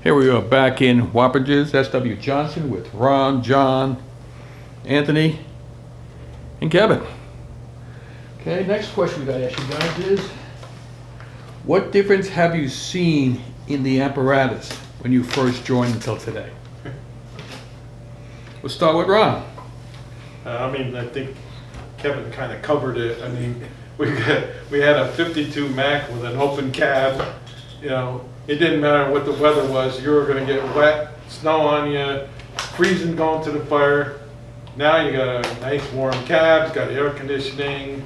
Here we are back in Wappages, S.W. Johnson with Ron, John, Anthony, and Kevin. Okay, next question we got to ask you guys is, what difference have you seen in the apparatus when you first joined until today? We'll start with Ron. I think Kevin kind of covered it. I mean, we had a 52 Mac with an open cab. You know, it didn't matter what the weather was. You were going to get wet, snow on you, freezing going to the fire. Now you got a nice warm cab, it's got air conditioning,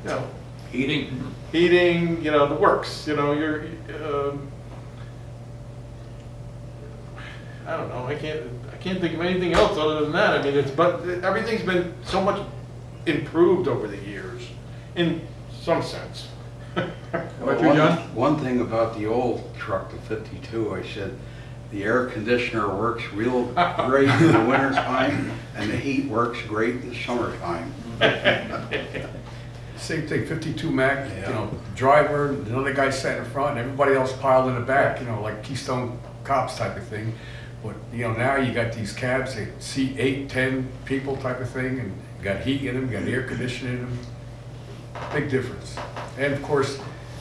you know, Heating. you know, the works. You know, I don't know. I can't think of anything else other than that. I mean, but everything's been so much improved over the years, in some sense. How about you, John? One thing about the old truck, the 52, I said, the air conditioner works real great in the winter time, and the heat works great in the summertime. Same thing, 52 Mac, you know, driver, another guy sat in front, and everybody else piled in the back, you know, like Keystone Cops type of thing. But, you know, now you got these cabs, they seat 8, 10 people type of thing, and you got heat in them, you got air conditioning in them. Big difference. And of course,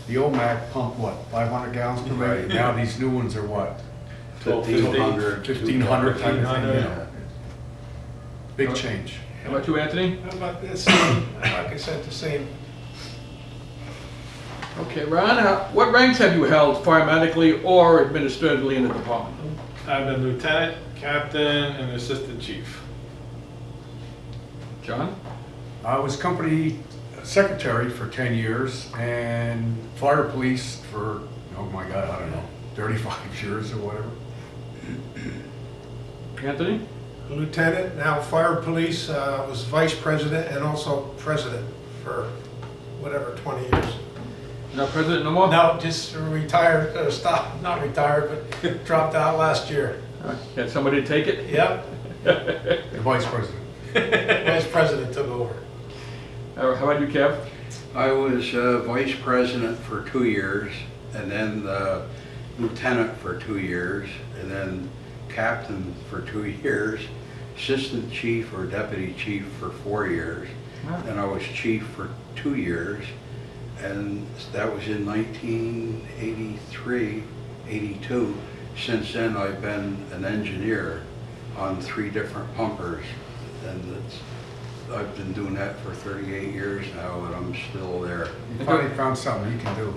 the old Mac pumped what, 500 gallons per minute? Right. Now these new ones are what? 1,500. 1,500 type of thing, 1,500. yeah. Big change. How about you, Anthony? How about the same? Like I said, the same. Okay, Ron, what ranks have you held firemetically or administratively in the department? I've been lieutenant, captain, and assistant chief. John? I was company secretary for 10 years and fire police for, oh my God, I don't know, 35 years or whatever. Anthony? Lieutenant, now fire police, was vice president and also president for whatever, 20 years. Not president no more? No, just retired, not retired, but dropped out last year. Got somebody to take it? Yep, The vice president. vice president took over. How about you, Kev? I was vice president for 2 years, and then lieutenant for 2 years, and then captain for 2 years, assistant chief or deputy chief for 4 years, and I was chief for 2 years, and that was in 1983, 82. Since then, I've been an engineer on 3 different pumpers, and I've been doing that for 38 years now, and I'm still there. You finally found something you can do.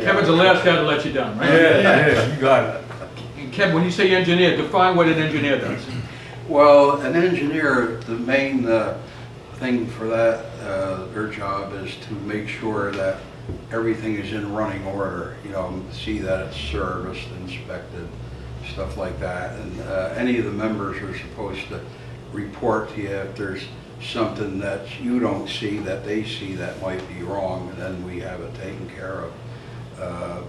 Kevin's the last guy to let you down, right? Yeah, you got it. And Kevin, when you say engineer, define what an engineer does. Well, an engineer, the main thing for that, their job is to make sure that everything is in running order, you know, see that it's serviced, inspected, stuff like that. And any of the members are supposed to report to you if there's something that you don't see that they see that might be wrong, and then we have it taken care of.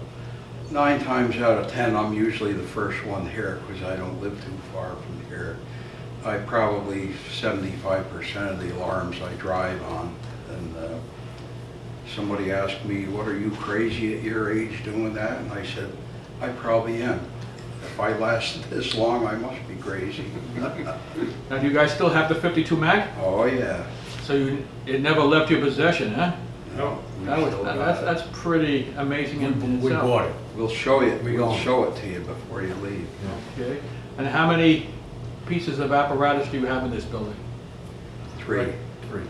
9 times out of 10, I'm usually the first one here because I don't live too far from here. I probably 75% of the alarms I drive on, and somebody asked me, what are you crazy at your age doing that? And I said, I probably am. If I lasted this long, I must be crazy. Now, do you guys still have the 52 Mac? Oh, yeah. So it never left your possession, huh? No. We still got it. That's pretty amazing in We itself. bought it. We'll show you. We We'll own it. show it to you before you leave. Okay. And how many pieces of apparatus do you have in this building? 3. 3.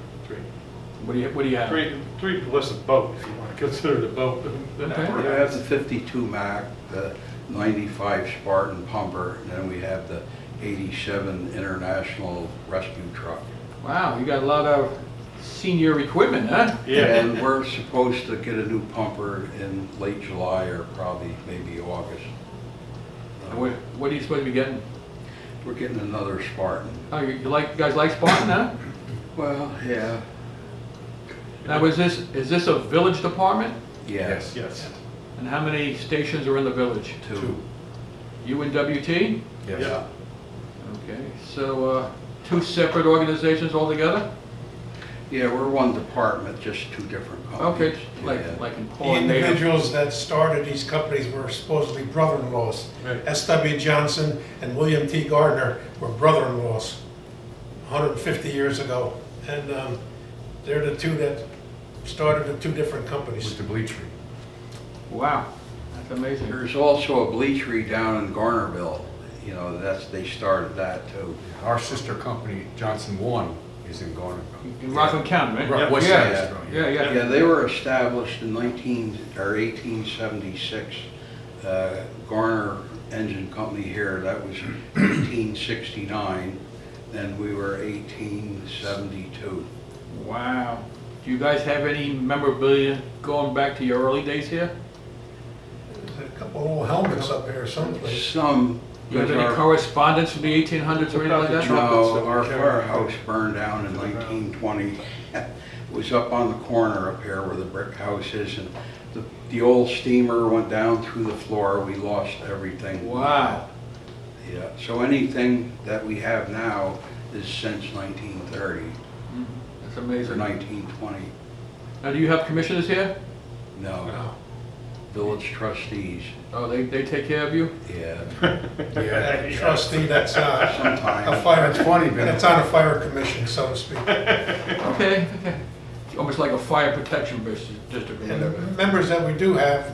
What do you have? Three plus a boat, if you want to consider the boat. Okay. We have the 52 Mac, the 95 Spartan pumper, and then we have the 87 International rescue truck. Wow, you got a lot of senior equipment, huh? Yeah. And we're supposed to get a new pumper in late July or probably maybe August. What are you supposed to be getting? We're getting another Spartan. Oh, you guys like Spartan, huh? Well, yeah. Now, is this a village department? Yes. Yes. And how many stations are in the village? 2. You and WT? Yes. Yeah. Okay, so 2 separate organizations altogether? Yeah, we're one department, just two different companies. Okay, Yeah. like in The Poland, native. individuals that started these companies were supposedly brother-in-laws. Right. S.W. Johnson and William T. Gardner were brother-in-laws 150 years ago. And they're the two that started the two different With companies. the bleachery. Wow, that's amazing. There's also a bleachery down in Garnerville, they started that too. Our sister company, Johnson One, is in Garnerville. In Rockland County, right? Right, West Yeah, Side Road, yeah, yeah. Yeah, they were established in 1876. Garner Engine Company here, that was 1869, then we were 1872. Wow. Do you guys have any memorabilia going back to your early days here? There's a couple old helmets up here someplace. Some, Do you have because any our, correspondence from the 1800s or anything like that? no, our firehouse burned down in 1920. It was up on the corner up here where the brick house is, and the old steamer went down through the floor. We lost everything. Wow. Yeah, so anything that we have now is since 1930 That's or amazing. 1920. Now, do you have commissioners here? No, Wow. village trustees, Oh, they take care of you? yeah, That trustee that's a sometimes. fire, That's funny, Ben. that's on a fire commission, so to speak. Okay, okay. It's almost like a fire protection district or And the whatever. members that we do have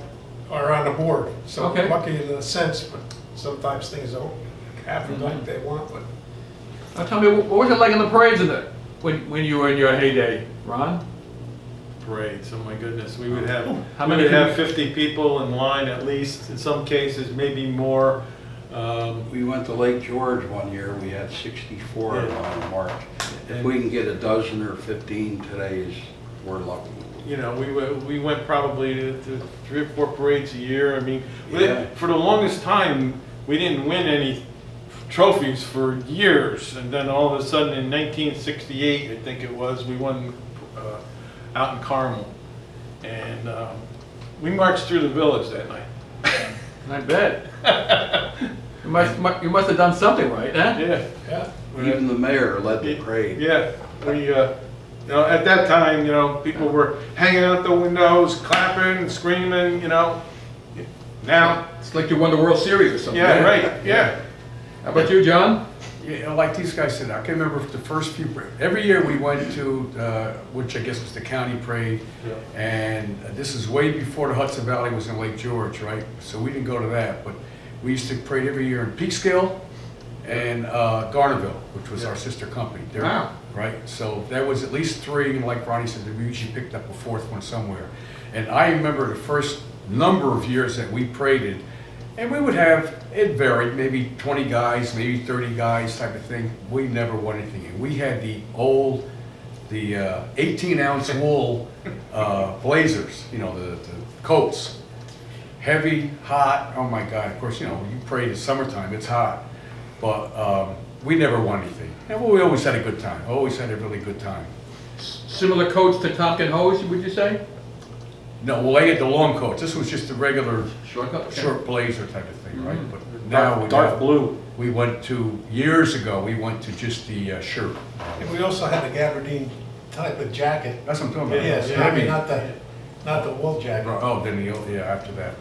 are on the board, so we're Okay. lucky in a sense, but sometimes things don't happen like they want, but Now tell me, what was it like in the parades in the, when you were in your heyday, Ron? Parades, oh my goodness, we would have, How we many would have people- 50 people in line at least, in some cases, maybe more. We went to Lake George one year, we had 64 Yeah. on March. If we can get a dozen or 15 today, we're lucky. We went probably to 3 or 4 parades a year. I mean, Yeah. for the longest time, we didn't win any trophies for years. And then all of a sudden in 1968, I think it was, we won out in Carmel. And we marched through the village that night. I bet. You must have done something right, huh? Yeah. yeah. Even the mayor led the parade. Yeah, at that time, people were hanging out the windows, clapping, and screaming, Now, It's like you won the World Series or something. yeah, right, yeah. How about you, John? Yeah, like these guys said, I can remember the first few, every year we went to, which I guess was the county parade, and this is way before the Hudson Valley was in Lake George, right? So we didn't go to that, but we used to parade every year in Peekskill and Garnerville, which was our sister company. They're- Wow. Right, so there was at least 3, and like Ronnie said, we usually picked up a 4th one somewhere. And I remember the first number of years that we paraded, and we would have, it varied, maybe 20 guys, maybe 30 guys type of thing. We never won anything. And we had the 18-ounce wool blazers, the coats. Heavy, hot, oh my God. Of course, you parade in summertime, it's hot. But we never won anything. And we always had a good time. Always had a really good time. Similar coats to Tompkin Hose, would you say? No, well, they had the long coats. This was just a regular Short coat? Okay. short blazer type of thing, right? But now Dark blue. we went to, years ago, we went to just the shirt. And we also had the gabardine type of jacket. That's what I'm talking about. Yes, yeah, I mean, not the wool jacket. Oh, then after that.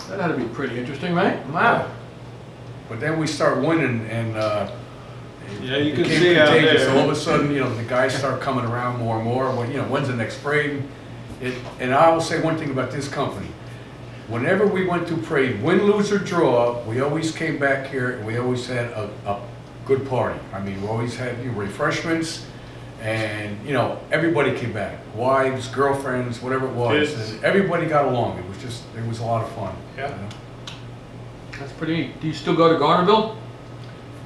That had to be pretty interesting, right? Wow. But then we start winning, and Yeah, you it can became see out contagious. there. All of a sudden, the guys start coming around more and more. When's the next parade? And I will say one thing about this company. Whenever we went to parade, win, lose, or draw, we always came back here and we always had a good party. I mean, we always had refreshments, and everybody came back. Wives, girlfriends, whatever it was. Kids. And everybody got along. It was a lot of fun. Yeah. That's pretty neat. Do you still go to Garnerville?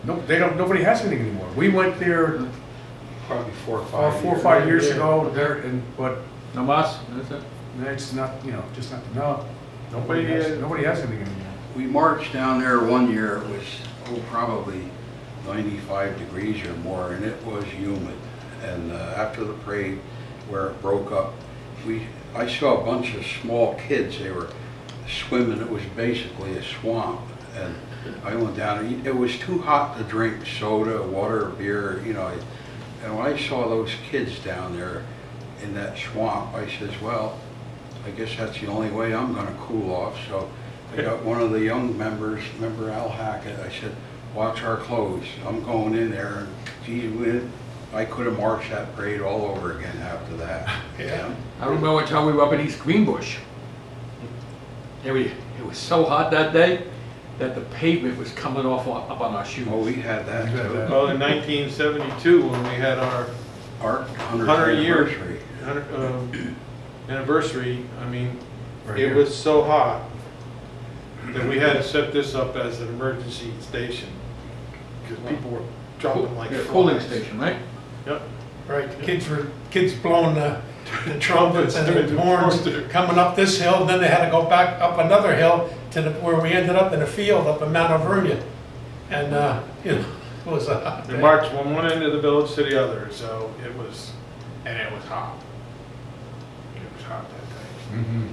No, nobody has anything anymore. We went there Probably 4 or 5 4 or years. 5 years Yeah. ago, but No mas? That's it? it's not, just not, no. Nobody has- Nobody has anything anymore. We marched down there one year, it was, probably 95 degrees or more, and it was humid. And after the parade, where it broke up, I saw a bunch of small kids, they were swimming, it was basically a swamp. And I went down, it was too hot to drink soda, water, beer, And when I saw those kids down there in that swamp, I says, well, I guess that's the only way I'm gonna cool off. So I got one of the young members, member Al Hackett, I said, watch our clothes. I'm going in there, and gee, I could have marched that parade all over again after that. Yeah. I remember one time we were up in East Greenbush. It was so hot that day that the pavement was coming off up on our shoes. Oh, we had that You had too. that. Well, in 1972, when we had our Our 100 year 100th anniversary, I mean, Right it here. was so hot that we had to set this up as an emergency station because people were dropping like Yeah, flies. cooling station, right? Yep. Right, the kids blowing the trumpets and Trumpets, the horns horns. coming up this hill, and then they had to go back up another hill to where we ended up in a field up in Mount Alvernia. And, you know, it was a hot They day. marched from one end of the village to the other, so it was hot. It was hot that day. Mhm.